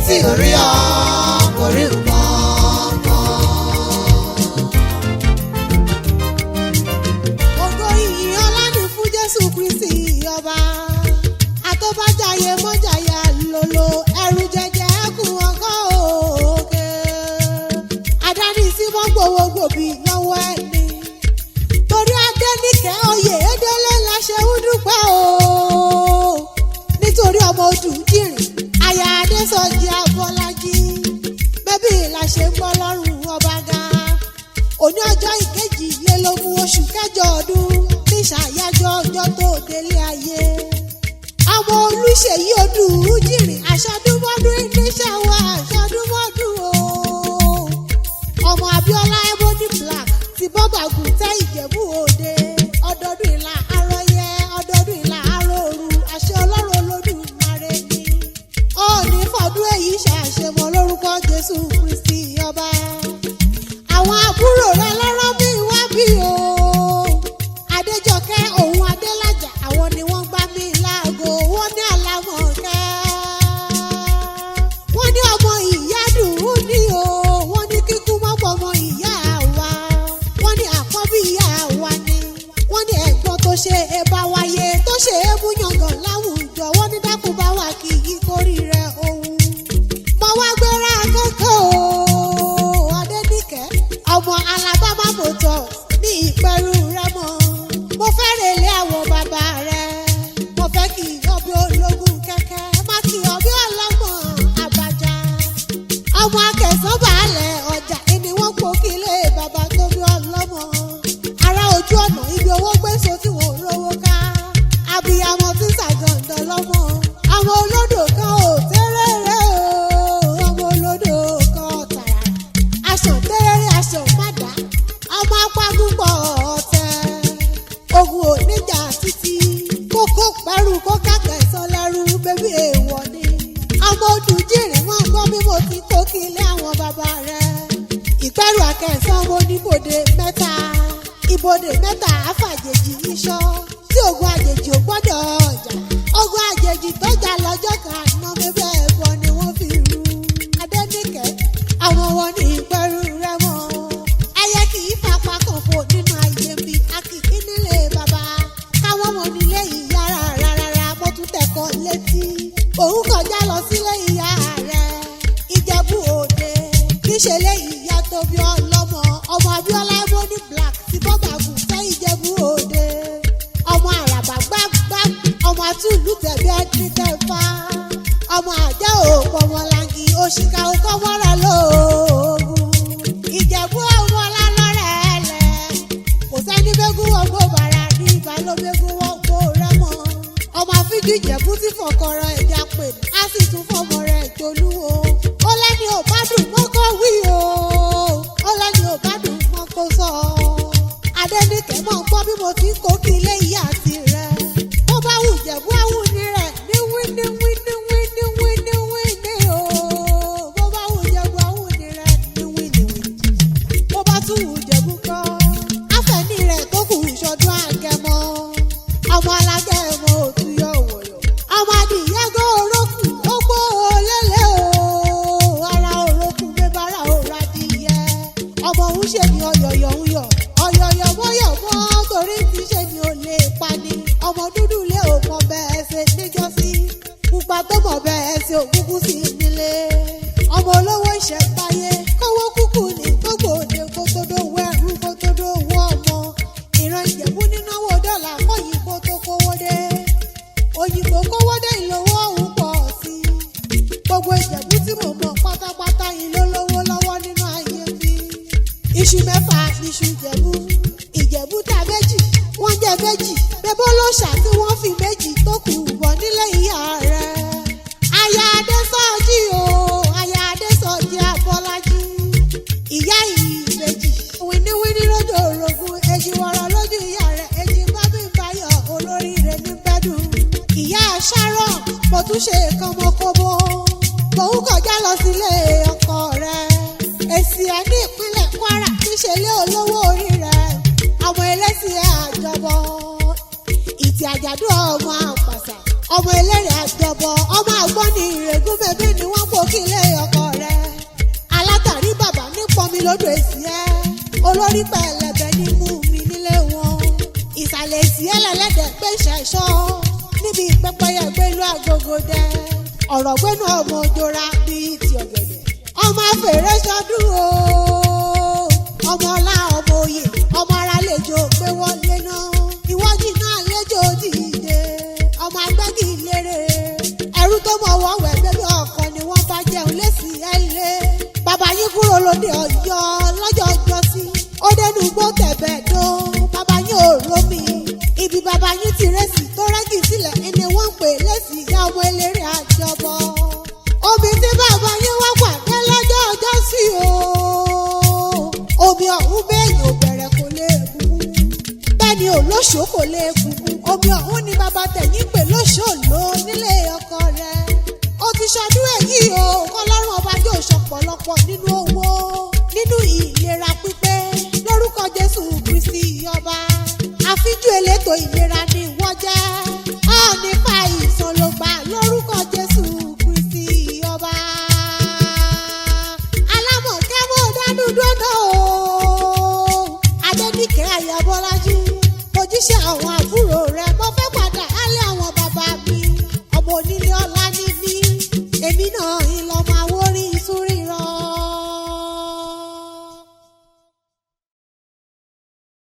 tí ò rí ọ kò rí nǹkan kan. Ògo ìyìn ọlá ni fún Jésù Kristi ọba. Àtọ́bájáyé mọ́jáyà lòlò ẹrù jẹjẹ ẹkùn ọgọ́ òkè. Àdáni sí mọ́ gbowógbòbí lọ́wọ́ ẹni. Torí Adéníkẹ́ oyè Edélé la ṣe ń dúpẹ́ o. Nítorí ọmọ Odùdìrín aya Adésọjí Afọlájí. Bẹ́bí la ṣe ń gbọ́ lọ́rùn ọba ga. Òní ọjọ́ ìkejìlélógún oṣù kẹjọ ọdún ní ṣàyájọ́ ọjọ́ tó délé ayé. Ọmọ Olúṣèyí Odùdìrín aṣọdúnmọ́dún iléeṣẹ́ wa aṣọdúnmọ́dún o. Ọmọ Abíọ́lá Ebony Black ti bọ́bàgùn tẹ́ Ìjẹ̀bú Òde. Ọdọọdún ìlà àrọ̀yẹ ọdọọdún ìlà àròrù àṣẹ Ọlọ́run Olódùmarè ni. Ọ̀ọ́ni fọdún èyí ṣàṣemọ lórúkọ Jésù Kristi ọba. Àwọn àbúrò rẹ̀ lọ́rọ́ bí wá bí o. Adéjọkẹ́ òun Adélájà àwọn ni wọ́n gbá mi láago. Wọ́n ní Àlámọ̀kẹ́. Wọ́n ní ọmọ ìyá dùn ní o. Wọ́n ní kíkú mọ́pọ̀ ọmọ ìyá wa. Wọ́n ní àkọ́bí ìyá wa ni. Wọ́n ní ẹ̀gbọ́n tó ṣe é bá wáyé tó ṣe é mú yangàn láwùjọ. Wọ́n ní dákun bá wà kí ìkórè rẹ̀ òun. Mo wá gbéra kókó o. Adéníkẹ́ ọmọ Alabama Motors ní Ìpẹ̀rù Rẹ́mọ. Mo fẹ́ relé àwọn bàbá rẹ̀. Mo fẹ́ kí ọbẹ̀ ológun kẹ̀kẹ́ má kí ọbẹ̀ ọlọ́mọ àbàjá. Ọmọ Akẹ̀sán baálẹ̀ ọjà ẹni wọ́n pò kí lé bàbá tó bí ọlọ́mọ. Ará ojú ọ̀nà ibi owó gbèsò tí wọ́n rówó ká. Abiyamọ tí ṣàgàndàn lọ́mọ. Ọmọ olódò kan ò tẹ́rẹ̀ẹ́rẹ́ o. Ọmọ olódò kan tààrà. Aṣọ tẹ́rẹ̀ẹ́rẹ́ aṣọ padà. Ọmọ apágúnpọ̀ ọ̀tẹ̀. Ogun oníjà títí. Kókó pẹ̀rù kó kàkẹ́sán lẹ́rú bébí èèwọ̀ ni. Ọmọ Odùdìrín wọn gbọ́ bí mo ti kó kí ilé àwọn bàbá rẹ̀. Ìpẹ̀rù Akẹ̀sán mo ní ibodè mẹ́ta. Ibodè mẹ́ta àfàjèjì iṣọ́. Tí ogun àjèjì ò gbọ́dọ̀ ọjà. Ogun àjèjì tó jà lọ́jọ́ kan àná bẹ́bẹ́ ẹ̀bọ ni wọ́n fi rú. Adéníkẹ́ àwọn wọn ní Ìpẹ̀rù Rẹ́mọ. Ẹyẹ kì í fapá kan fò nínú ayé mi. Akìkí nílé bàbá. Káwọn ọmọ nílé ìyá rárá mo tún tẹ̀kọ́ létí. Òun kọjá lọ sílé ìyá rẹ̀. Ìjẹ̀bú Òde. Níṣẹ́ lé ìyá tó bí ọlọ́mọ. Ọmọ Abíọ́lá Ebony Black ti bọ́bàgùn tẹ́ Ìjẹ̀bú Òde. Ọmọ àràbà gbágbá. Ọmọ àtúlù tẹ̀bí ẹni kẹfà. Ọmọ àjẹ́ òpó ọmọlangi òṣìkà òkọ́ mọ́ra lóògùn. Ìjẹ̀bú ọmọ lálọ́rẹ̀ lẹ̀. Kò sẹ́ni bẹ́gùn ọgbó bàrà ní ìbálòmẹ́gùn ọgbó Rẹ́mọ. Ọmọ àfíjú Ìjẹ̀bú tí fọkọrọ ẹ̀dá pè ní. A sì tún fọmọ rẹ̀ jolúwo. Ó lẹ́ni ò bá dùn mọ́ kó wí o. Ó lẹ́ni ò bá dùn mọ́ kó sọ. Adéníkẹ́ mọ̀ ń gbọ́ bí mo ti ń kó kí ilé ìyá àti rẹ̀. Bó bá wù Ìjẹ̀bú àwù ní rẹ̀ ní wíní wíní wíní wíní wíní o. Bó bá wù Ìjẹ̀bú àwù ní rẹ̀ ní wíní wíní. Bó bá tún wù Ìjẹ̀bú kọ́. Afẹ́ni rẹ̀ tó kù ṣọdún Àgẹ̀mọ. Ọmọ alágẹ̀mọ òtún yọ wọ̀yọ̀. Ọmọ adìyẹ gó orókù ó gbó lélẹ̀ o. Ara orókù bébára òrà adìyẹ. Ọmọ òun ṣe ni ọ̀yọ̀yọ̀ ń yọ̀. Ọ̀yọ̀yọ̀ mọ́yọ̀ mọ́ torí ti ṣe ni ò lè pani. Ọmọ dúdú lé ò mọ bẹ́ẹ̀ ṣe níjọ́sí. Pupa tó mọ̀ bẹ́ẹ̀ ṣe òkúkú sí nílé. Ọmọ olówó ìṣẹ̀ǹbáyé kówó kúkú ní gbogbo òde kó tó dówó ẹrú kó tó dówó ọmọ. Ìran Ìjẹ̀bú nínáwó dọ́là kọ́yìnbó tó kówó dé. Òyìnbó kówó dé ìlówó òun pọ̀ sí. Gbogbo Ìjẹ̀bú tí mo mọ̀ pátápátá yìí ló lówó lọ́wọ́ nínú ayé mi. Iṣu mẹ́fà níṣu Ìjẹ̀bú. Ìjẹ̀bú ta méjì wọ́n jẹ méjì. Bébó ló ṣà tí wọ́n fi méjì tó kù bọ̀ nílé ìyá rẹ̀. Aya Adésọjí o. Aya Adésọjí Afọlájí. Ìyá ìbejì. Wíníwíní lójú orogún. Èjì wọ̀rọ̀ lójú ìyá rẹ̀. Èjì bábí báyọ̀ olórí rẹ̀ ní bẹ́dùn. Ìyá Sharon mo tún ṣe kọ́mọkọ́bọ. Mòun kọjá lọ sílé ọkọ rẹ̀. Èsì ẹ̀ ní ìpínlẹ̀ Kwara níṣẹ́ lé olówó orí rẹ̀. Ọmọ ẹlẹ́sìn àjọbọ. Ìtì àjàdún ọmọ àpàṣà. Ọmọ eléré àjọbọ. Ọmọ àgbọ́n ní ìrègùn bèbí ni wọ́n pò kí lé lódò èsì ẹ́ olórí pẹ̀lẹ́bẹ̀ ní mú mi nílé wọn ìsàlẹ̀ èsì ẹ́ lẹ́lẹ́dẹ̀ pé ṣẹ̀ṣọ́ níbi pẹ́pẹ́yẹ gbélú agogo dẹ ọ̀rọ̀ gbénú ọmọ òjòra bíi ti ọ̀gẹ̀dẹ̀ ọmọ afèrè sọdún o ọmọ ọlá ọmọ òye ọmọ ara lẹ́jọ́ gbé wọlé náà ìwọ́jì náà lẹ́jọ́ dìde ọmọ agbẹ́gì lérè ẹrú tó mọ̀ wọ́n wẹ̀ bébí ọkọ ni wọ́n bá jẹun lẹ́sìn ẹ̀lẹ́ bàbá yín kúrò lóde Ọ̀yọ́ lọ́jọ́ ọjọ́ sí ó dénú gbó tẹ̀bẹ̀ dó bàbá yín ò rómi ibi bàbá yín ti rẹ́sì tó rẹ́gì sílẹ̀ ẹni wọ́n ń pè lẹ́sìn ìyá ọmọ eléré àjọbọ omi tí bàbá yín wá pàdé lọ́jọ́ ọjọ́ sí o omi ọ̀hún bẹ́ẹ̀ni ò bẹ̀rẹ̀ kò lè kúkú bẹ́ẹ̀ ni olóṣò kò lè kúkú omi ọ̀hún ni bàbá tẹ̀yìn pè lóṣòló nílé ọkọ rẹ̀ ó ti ṣọdún èyí o kọlọ́run ọba yóò ṣọ̀pọ̀lọpọ̀ nínú owó nínú ìlera pípé lórúkọ Jésù Kristi ọba àfíjú elétò ìlera ni wọ́n jẹ́ ọ́ nípa ìsàn ló gbà lórúkọ Jésù Kristi ọba alámọ̀kẹ́ mọ́ dánú dúró o Adéníkẹ́ Ayábọ́lájí mojíṣẹ́ àwọn àbúrò rẹ̀ mo fẹ́ padà álé àwọn bàbá mi ọmọ onílé